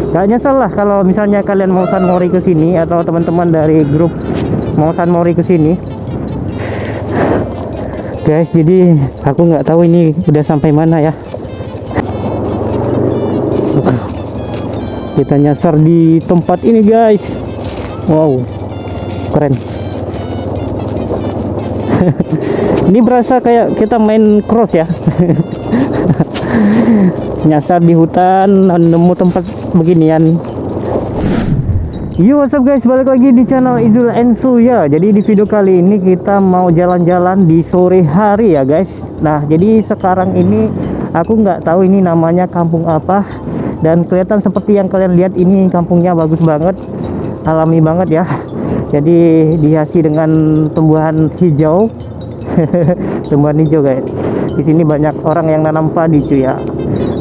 Gak nyesel lah kalau misalnya kalian mau San Mori ke sini atau teman-teman dari grup mau San Mori ke sini. Guys, jadi aku nggak tahu ini udah sampai mana ya. Kita nyasar di tempat ini guys. Wow, keren. Ini berasa kayak kita main cross ya. Nyasar di hutan, nemu tempat beginian. Yo, what's up guys, balik lagi di channel Izul Ensu ya. Jadi di video kali ini kita mau jalan-jalan di sore hari ya guys. Nah, jadi sekarang ini aku nggak tahu ini namanya kampung apa. Dan kelihatan seperti yang kalian lihat, ini kampungnya bagus banget, alami banget ya. Jadi dihiasi dengan tumbuhan hijau. Tumbuhan hijau guys. Di sini banyak orang yang nanam padi cuy ya.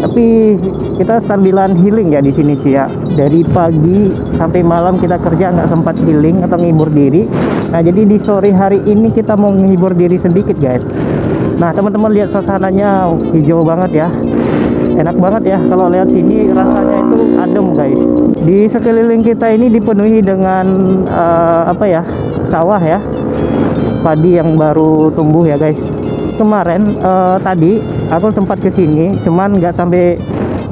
Tapi kita sambilan healing ya di sini cuy ya. Dari pagi sampai malam kita kerja nggak sempat healing atau ngibur diri. Nah, jadi di sore hari ini kita mau menghibur diri sedikit guys. Nah, teman-teman lihat suasananya hijau banget ya. Enak banget ya kalau lihat sini, rasanya itu adem guys. Di sekeliling kita ini dipenuhi dengan apa ya, sawah ya, padi yang baru tumbuh ya guys. Kemarin tadi aku sempat ke sini, cuman nggak sampai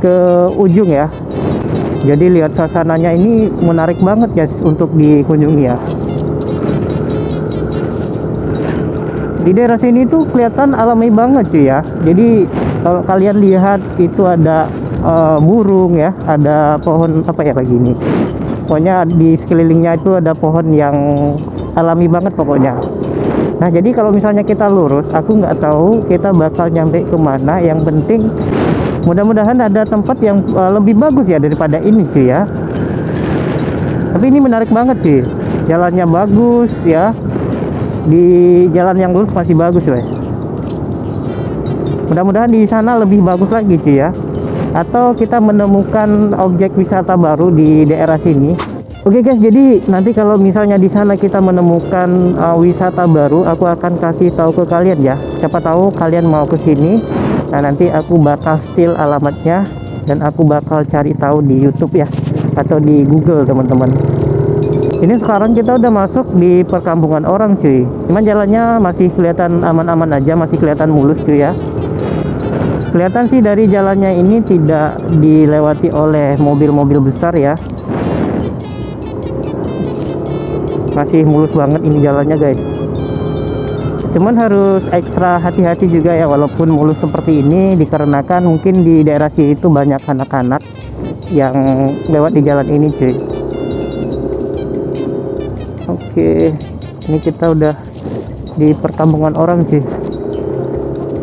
ke ujung ya. Jadi lihat suasananya ini menarik banget guys untuk dikunjungi ya. Di daerah sini tuh kelihatan alami banget cuy ya. Jadi kalau kalian lihat itu ada burung ya, ada pohon apa ya kayak gini. Pokoknya di sekelilingnya itu ada pohon yang alami banget pokoknya. Nah, jadi kalau misalnya kita lurus, aku nggak tahu kita bakal nyampe kemana. Yang penting mudah-mudahan ada tempat yang lebih bagus ya daripada ini cuy ya. Tapi ini menarik banget cuy, jalannya bagus ya. Di jalan yang lurus masih bagus guys. Mudah-mudahan di sana lebih bagus lagi cuy ya. Atau kita menemukan objek wisata baru di daerah sini. Oke guys, jadi nanti kalau misalnya di sana kita menemukan wisata baru, aku akan kasih tahu ke kalian ya. Siapa tahu kalian mau ke sini. Nah, nanti aku bakal steal alamatnya dan aku bakal cari tahu di YouTube ya, atau di Google teman-teman. Ini sekarang kita udah masuk di perkampungan orang cuy. Cuman jalannya masih kelihatan aman-aman aja, masih kelihatan mulus cuy ya. Kelihatan sih dari jalannya ini tidak dilewati oleh mobil-mobil besar ya. Masih mulus banget ini jalannya guys. Cuman harus ekstra hati-hati juga ya walaupun mulus seperti ini, dikarenakan mungkin di daerah sini itu banyak anak-anak yang lewat di jalan ini cuy. Oke, ini kita udah di perkampungan orang cuy.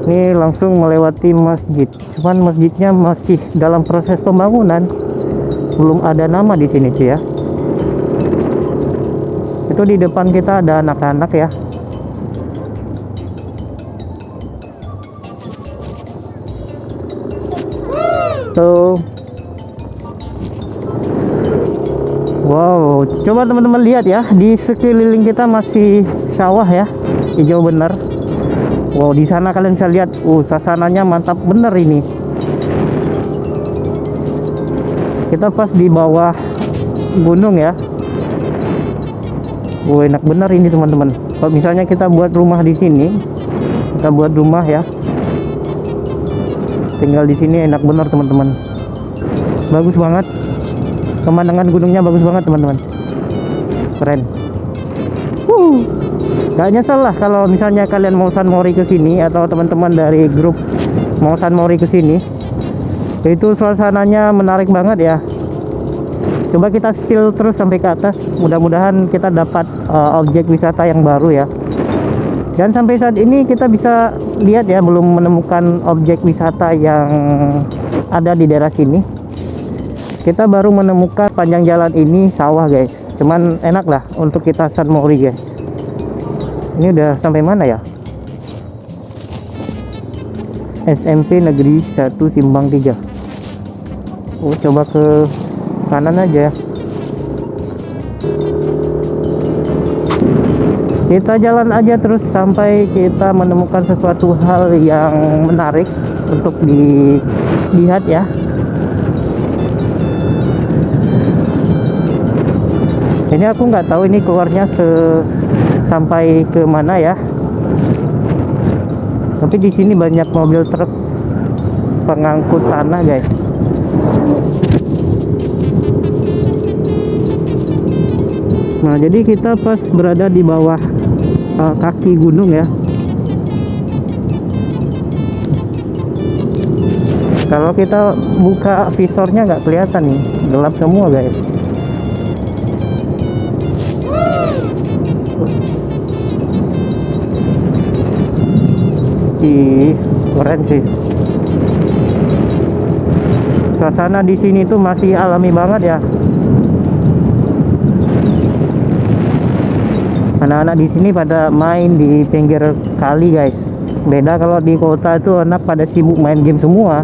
Ini langsung melewati masjid. Cuman masjidnya masih dalam proses pembangunan, belum ada nama di sini cuy ya. Itu di depan kita ada anak-anak ya. So, wow, coba teman-teman lihat ya, di sekeliling kita masih sawah ya, hijau bener. Wow, di sana kalian bisa lihat, suasananya mantap bener ini. Kita pas di bawah gunung ya. Enak bener ini teman-teman. Kalau misalnya kita buat rumah di sini, kita buat rumah ya, tinggal di sini enak bener teman-teman. Bagus banget, pemandangan gunungnya bagus banget teman-teman. Keren. Gak nyesel lah kalau misalnya kalian mau San Mori ke sini atau teman-teman dari grup mau San Mori ke sini. Itu suasananya menarik banget ya. Coba kita spill terus sampai ke atas. Mudah-mudahan kita dapat objek wisata yang baru ya. Dan sampai saat ini kita bisa lihat ya, belum menemukan objek wisata yang ada di daerah sini. Kita baru menemukan panjang jalan ini sawah guys. Cuman enak lah untuk kita San Mori guys. Ini udah sampai mana ya? SMP Negeri 1 Simbang 3. Coba ke kanan aja. Kita jalan aja terus sampai kita menemukan sesuatu hal yang menarik untuk dilihat ya. Ini aku nggak tahu ini keluarnya sampai ke mana ya. Tapi di sini banyak mobil truk pengangkut tanah, guys. Nah, jadi kita pas berada di bawah kaki gunung ya. Kalau kita buka visornya nggak kelihatan nih, gelap semua, guys. Ih, keren sih. Suasana di sini tuh masih alami banget ya. Anak-anak di sini pada main di pinggir kali, guys. Beda kalau di kota itu anak pada sibuk main game semua.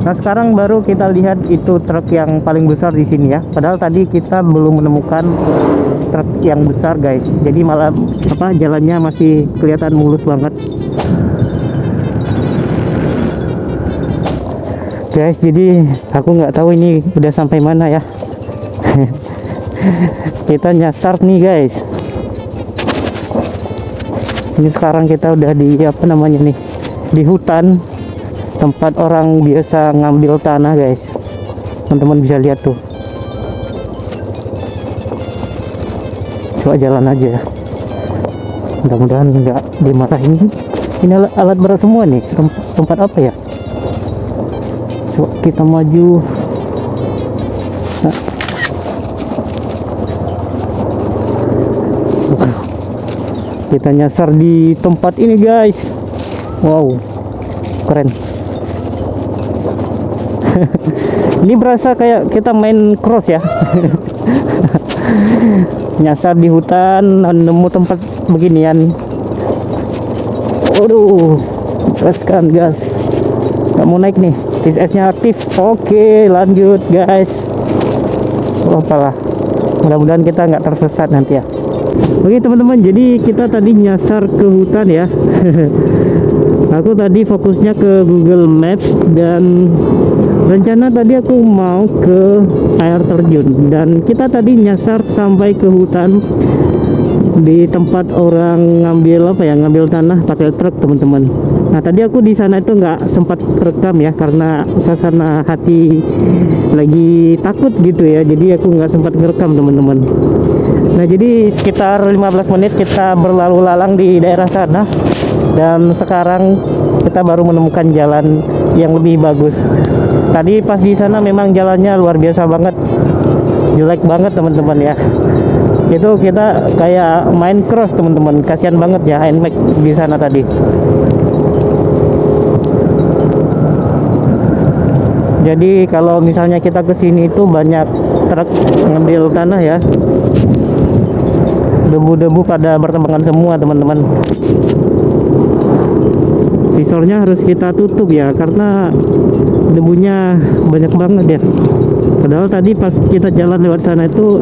Nah, sekarang baru kita lihat itu truk yang paling besar di sini ya. Padahal tadi kita belum menemukan truk yang besar, guys. Jadi malah jalannya masih kelihatan mulus banget. Guys, jadi aku nggak tahu ini udah sampai mana ya. Kita nyasar nih, guys. Ini sekarang kita udah di di hutan tempat orang biasa ngambil tanah, guys. Teman-teman bisa lihat tuh. Coba jalan aja. Mudah-mudahan nggak dimarahin. Ini alat berat semua nih. Tempat apa ya? Coba kita maju. Nah. Kita nyasar di tempat ini, guys. Wow, keren. Ini berasa kayak kita main cross ya. Nyasar di hutan, nemu tempat beginian. Waduh, gaskan gas. Gak mau naik nih, TSS-nya aktif. Oke, lanjut, guys. Apalah, mudah-mudahan kita nggak tersesat nanti ya. Oke teman-teman, jadi kita tadi nyasar ke hutan ya. Aku tadi fokusnya ke Google Maps dan rencana tadi aku mau ke air terjun, dan kita tadi nyasar sampai ke hutan di tempat orang ngambil tanah pakai truk, teman-teman. Nah, tadi aku di sana itu nggak sempat rekam ya karena suasana hati lagi takut gitu ya, jadi aku nggak sempat ngerekam, teman-teman. Nah, jadi sekitar 15 menit kita berlalu lalang di daerah sana, dan sekarang kita baru menemukan jalan yang lebih bagus. Tadi pas di sana memang jalannya luar biasa banget, jelek banget, teman-teman ya. Itu kita kayak main cross, teman-teman. Kasihan banget ya NMAX di sana tadi. Jadi kalau misalnya kita ke sini itu banyak truk ngambil tanah ya. Debu-debu pada bertebangan semua, teman-teman. Visornya harus kita tutup ya karena debunya banyak banget ya. Padahal tadi pas kita jalan lewat sana itu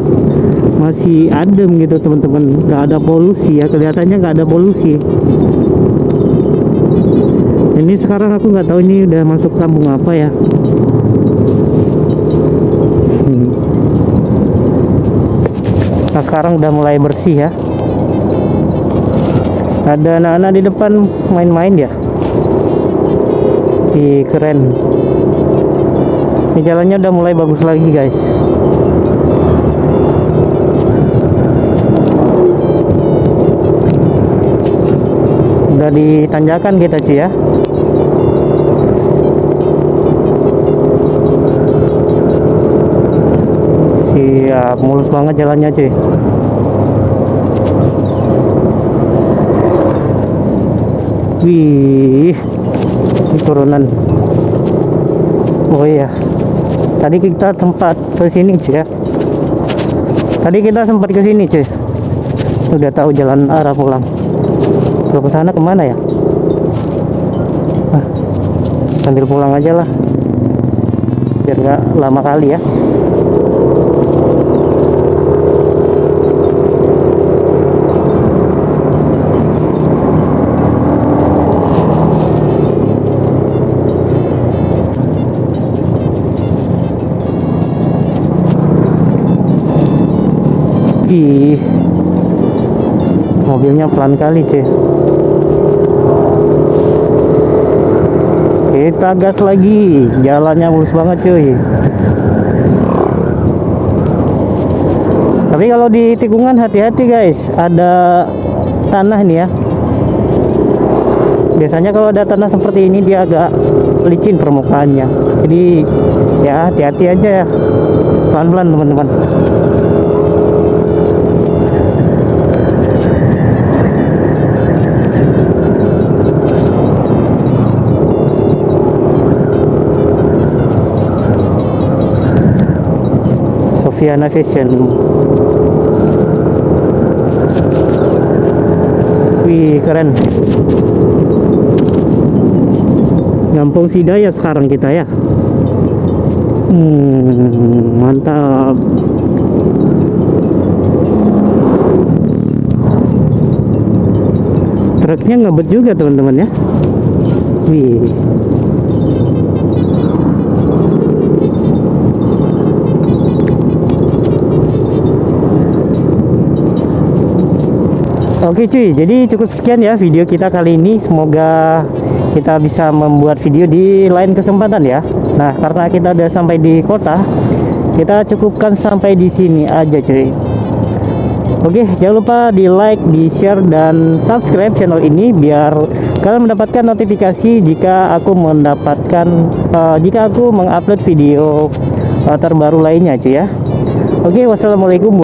masih adem gitu, teman-teman. Nggak ada polusi ya, kelihatannya nggak ada polusi. Ini sekarang aku nggak tahu ini udah masuk kampung apa ya. Nah, sekarang udah mulai bersih ya. Ada anak-anak di depan main-main ya. Ih, keren. Ini jalannya udah mulai bagus lagi, guys. Udah ditanjakan kita cuy ya. Iya, mulus banget jalannya cuy. Wih, ini turunan. Oh iya, tadi kita sempat ke sini cuy ya. Tadi kita sempat ke sini cuy. Udah tahu jalan arah pulang. Kalau ke sana kemana ya? Nah, sambil pulang aja lah, biar nggak lama kali ya. Ih, mobilnya pelan kali cuy. Kita gas lagi, jalannya mulus banget cuy. Tapi kalau di tikungan hati-hati guys, ada tanah nih ya. Biasanya kalau ada tanah seperti ini dia agak licin permukaannya. Jadi ya hati-hati aja ya. Pelan-pelan teman-teman. Sofiana Fashion. Wih, keren. Gampang Sidaya sekarang kita ya. Mantap. Truknya ngebet juga teman-teman ya. Wih. Oke cuy, jadi cukup sekian ya video kita kali ini. Semoga kita bisa membuat video di lain kesempatan ya. Nah, karena kita udah sampai di kota, kita cukupkan sampai di sini aja cuy. Oke, jangan lupa di like, di share, dan subscribe channel ini biar kalian mendapatkan notifikasi jika aku mengupload video terbaru lainnya cuy ya. Oke, wassalamualaikum.